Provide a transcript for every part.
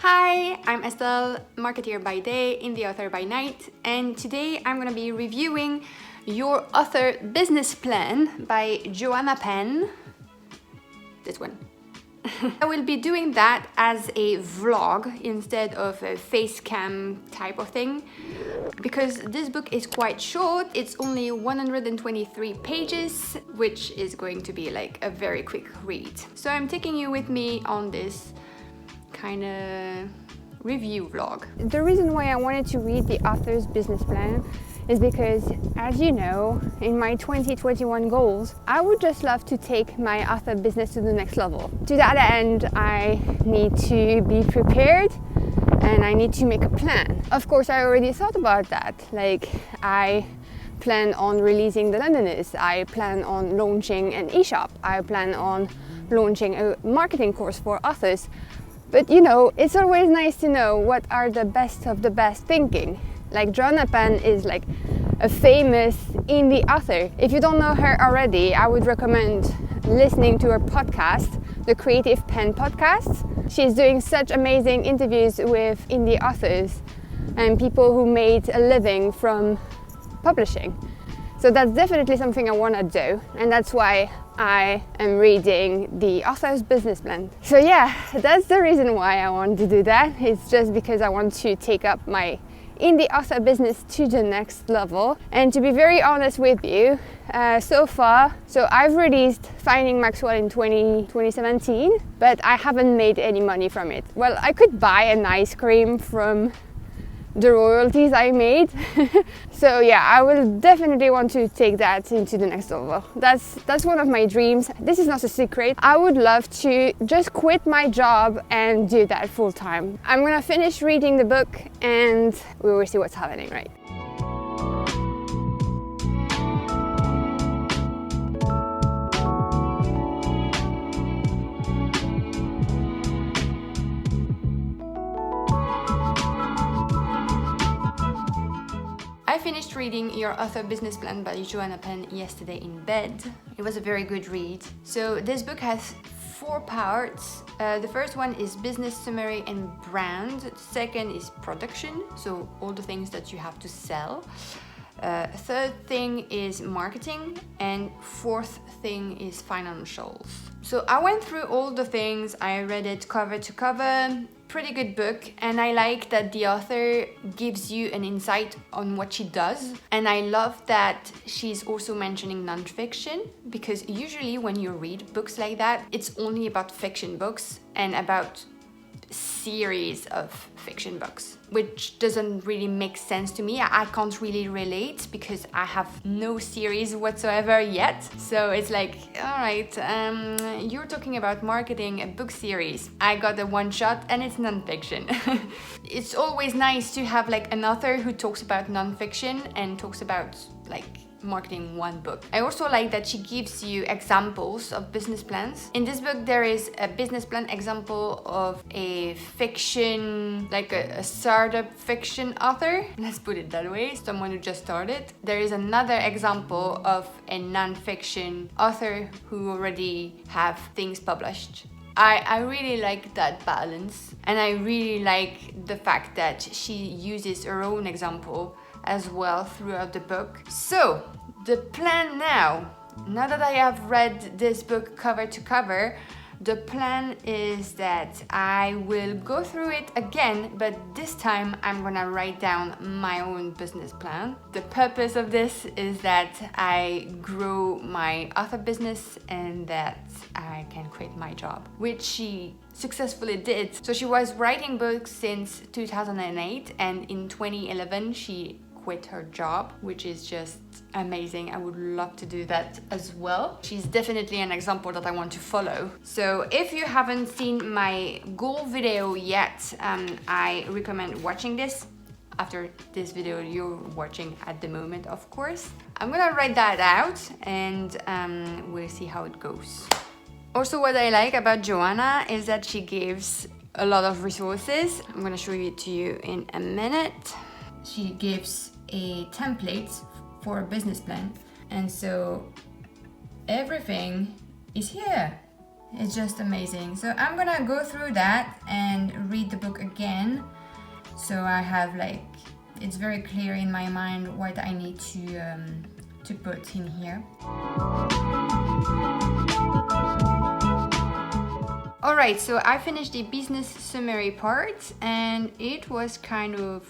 Hi, I'm Estelle, marketeer by day, indie author by night, and today I'm going to be reviewing Your Author Business Plan by Joanna Penn. This one. I will be doing that as a vlog instead of a face cam type of thing because this book is quite short. It's only 123 pages, which is going to be like a very quick read. So I'm taking you with me on this kind of review vlog. The reason why I wanted to read the author's business plan is because, as you know, in my 2021 goals, I would just love to take my author business to the next level. To that end, I need to be prepared and I need to make a plan. Of course, I already thought about that. Like, I plan on releasing the Londoners, I plan on launching an e-shop, I plan on launching a marketing course for authors. But you know, it's always nice to know what are the best of the best thinking. Like Joanna Penn is like a famous indie author. If you don't know her already, I would recommend listening to her podcast, the Creative Pen Podcast. She's doing such amazing interviews with indie authors and people who made a living from publishing. So that's definitely something I want to do, and that's why I am reading the author's business plan. So yeah, that's the reason why I want to do that. It's just because I want to take up my indie author business to the next level. And to be very honest with you, so I've released Finding Maxwell in 2017, but I haven't made any money from it. Well, I could buy an ice cream from the royalties I made. So yeah, I will definitely want to take that into the next level. That's one of my dreams. This is not a secret. I would love to just quit my job and do that full time. I'm gonna finish reading the book and we will see what's happening, right? I finished reading Your Author Business Plan by Joanna Penn yesterday in bed. It was a very good read. So this book has 4 parts. The first one is business summary and brand. The second is production, so all the things that you have to sell. Third thing is marketing, and fourth thing is financials. So I went through all the things, I read it cover to cover. Pretty good book, and I like that the author gives you an insight on what she does, and I love that she's also mentioning non-fiction, because usually when you read books like that, it's only about fiction books and about series of fiction books, which doesn't really make sense to me. I can't really relate because I have no series whatsoever yet. So it's like, all right, you're talking about marketing a book series. I got a one shot and it's non-fiction. It's always nice to have like an author who talks about non-fiction and talks about like marketing one book. I also like that she gives you examples of business plans. In this book, there is a business plan example of a fiction, like a startup fiction author. Let's put it that way, someone who just started. There is another example of a non-fiction author who already have things published. I really like that balance, and I really like the fact that she uses her own example as well throughout the book. So, the plan now that I have read this book cover to cover, the plan is that I will go through it again, but this time I'm gonna write down my own business plan. The purpose of this is that I grow my author business and that I can quit my job, which she successfully did. So she was writing books since 2008, and in 2011 she quit her job, which is just amazing. I would love to do that as well. She's definitely an example that I want to follow. So if you haven't seen my goal video yet, I recommend watching this. After this video you're watching at the moment, of course. I'm gonna write that out and we'll see how it goes. Also, what I like about Joanna is that she gives a lot of resources. I'm gonna show it to you in a minute. She gives a template for a business plan, and so everything is here. It's just amazing. So I'm gonna go through that and read the book again. So I have it's very clear in my mind what I need to put in here. Alright, so I finished the business summary part and it was kind of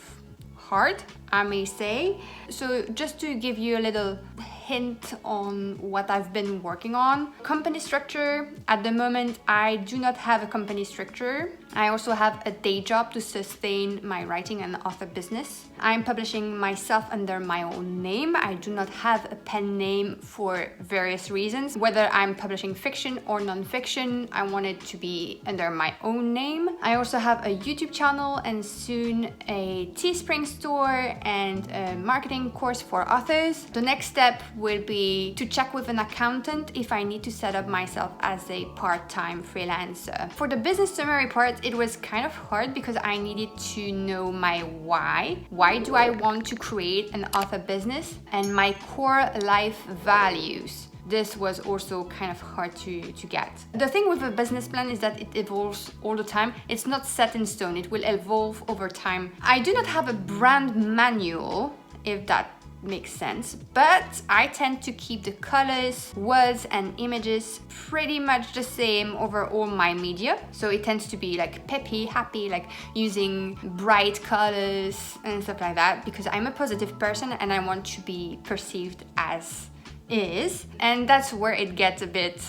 hard, I may say. So just to give you a little hint on what I've been working on. Company structure. At the moment, I do not have a company structure. I also have a day job to sustain my writing and author business. I'm publishing myself under my own name. I do not have a pen name for various reasons. Whether I'm publishing fiction or non-fiction, I want it to be under my own name. I also have a YouTube channel and soon a Teespring store and a marketing course for authors. The next step will be to check with an accountant if I need to set up myself as a part-time freelancer. For the business summary part, it was kind of hard because I needed to know my why. Why do I want to create an author business? And my core life values. This was also kind of hard to get. The thing with a business plan is that it evolves all the time. It's not set in stone, it will evolve over time. I do not have a brand manual, if that makes sense, but I tend to keep the colors, words and images pretty much the same over all my media. So it tends to be peppy, happy, using bright colors and stuff like that because I'm a positive person and I want to be perceived as is. And that's where it gets a bit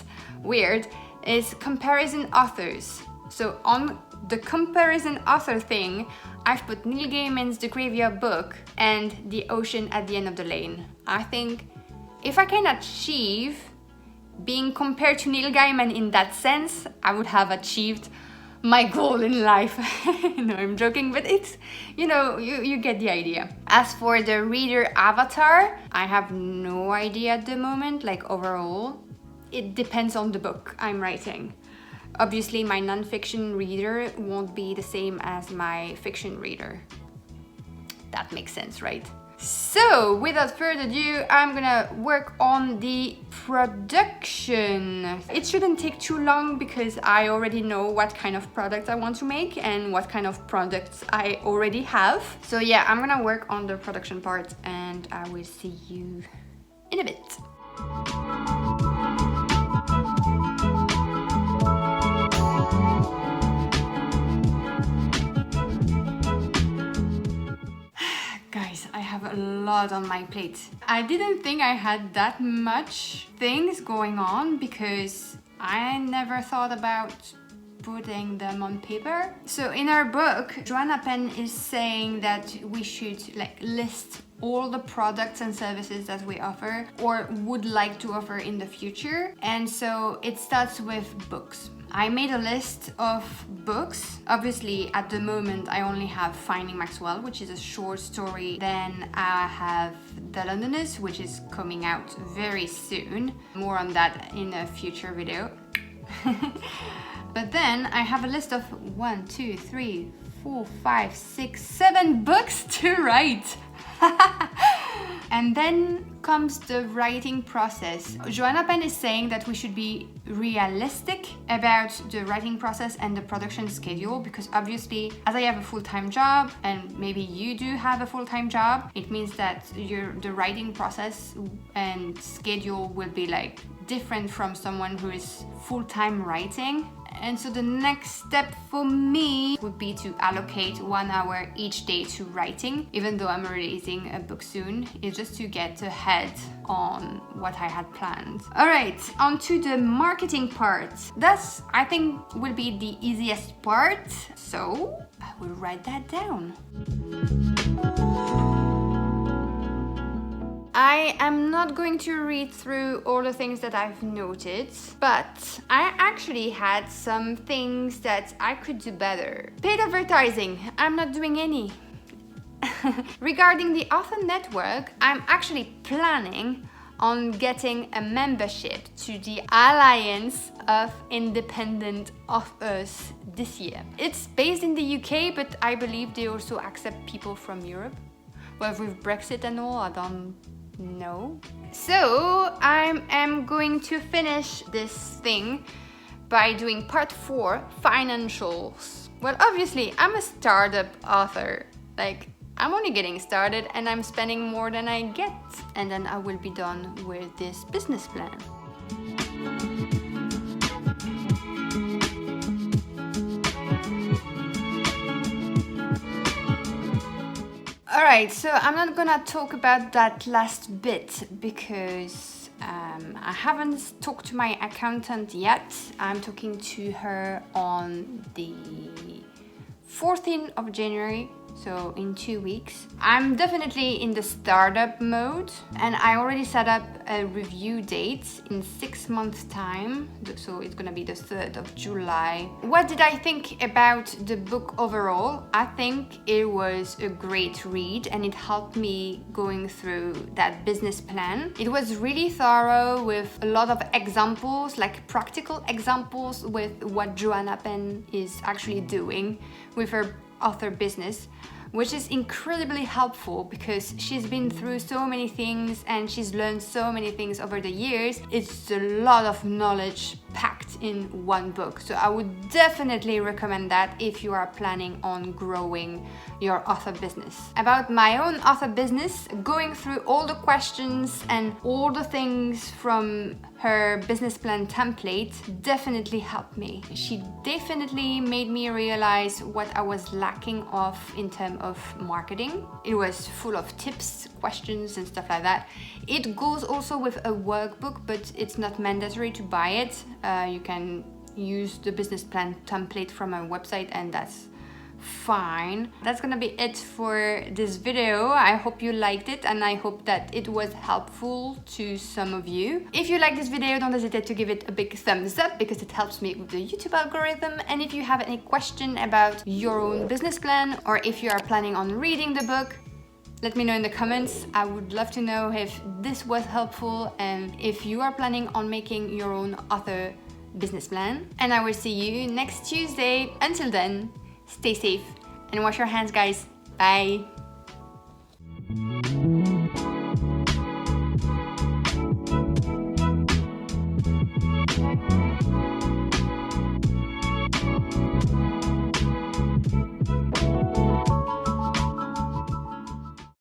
weird, is comparison authors. So on the comparison author thing, I've put Neil Gaiman's The Graveyard Book and The Ocean at the End of the Lane. I think if I can achieve being compared to Neil Gaiman in that sense, I would have achieved my goal in life. No, I'm joking, but it's, you get the idea. As for the reader avatar, I have no idea at the moment, overall. It depends on the book I'm writing. Obviously, my non-fiction reader won't be the same as my fiction reader. That makes sense, right? So, without further ado, I'm gonna work on the production. It shouldn't take too long because I already know what kind of product I want to make and what kind of products I already have. So yeah, I'm gonna work on the production part and I will see you in a bit. Guys, I have a lot on my plate. I didn't think I had that much things going on because I never thought about putting them on paper. So in our book, Joanna Penn is saying that we should list all the products and services that we offer or would like to offer in the future. And so it starts with books. I made a list of books. Obviously, at the moment, I only have Finding Maxwell, which is a short story. Then I have The Londoners, which is coming out very soon. More on that in a future video. But then I have a list of 1, 2, 3, 4, 5, 6, 7 books to write. And then comes the writing process. Joanna Penn is saying that we should be realistic about the writing process and the production schedule because obviously, as I have a full-time job and maybe you do have a full-time job, it means that the writing process and schedule will be different from someone who is full-time writing. And so the next step for me would be to allocate 1 hour each day to writing, even though I'm releasing a book soon. It's just to get ahead on what I had planned. All right, on to the marketing part. That's, I think, will be the easiest part. So I will write that down. I am not going to read through all the things that I've noted, but I actually had some things that I could do better. Paid advertising, I'm not doing any. Regarding the author network, I'm actually planning on getting a membership to the Alliance of Independent Authors this year. It's based in the UK, but I believe they also accept people from Europe. Well, with Brexit and all, I don't know. So I am going to finish this thing by doing part 4, financials. Well, obviously, I'm a startup author. Like, I'm only getting started and I'm spending more than I get. And then I will be done with this business plan. Alright, so I'm not gonna talk about that last bit because I haven't talked to my accountant yet. I'm talking to her on the 14th of January, so in 2 weeks. I'm definitely in the startup mode and I already set up a review date in 6 months time, so it's gonna be the 3rd of July. What did I think about the book overall? I think it was a great read and it helped me going through that business plan. It was really thorough with a lot of examples, like practical examples with what Joanna Penn is actually doing with her author business, which is incredibly helpful because she's been through so many things and she's learned so many things over the years. It's a lot of knowledge packed in one book. So I would definitely recommend that if you are planning on growing your author business. About my own author business, going through all the questions and all the things from her business plan template definitely helped me. She definitely made me realize what I was lacking of in terms of marketing. It was full of tips, questions and stuff like that. It goes also with a workbook, but it's not mandatory to buy it. You can use the business plan template from a website and that's fine. That's gonna be it for this video. I hope you liked it and I hope that it was helpful to some of you. If you like this video, don't hesitate to give it a big thumbs up because it helps me with the YouTube algorithm. And if you have any question about your own business plan or if you are planning on reading the book, let me know in the comments. I would love to know if this was helpful and if you are planning on making your own author business plan. And I will see you next Tuesday. Until then, stay safe and wash your hands, guys. Bye.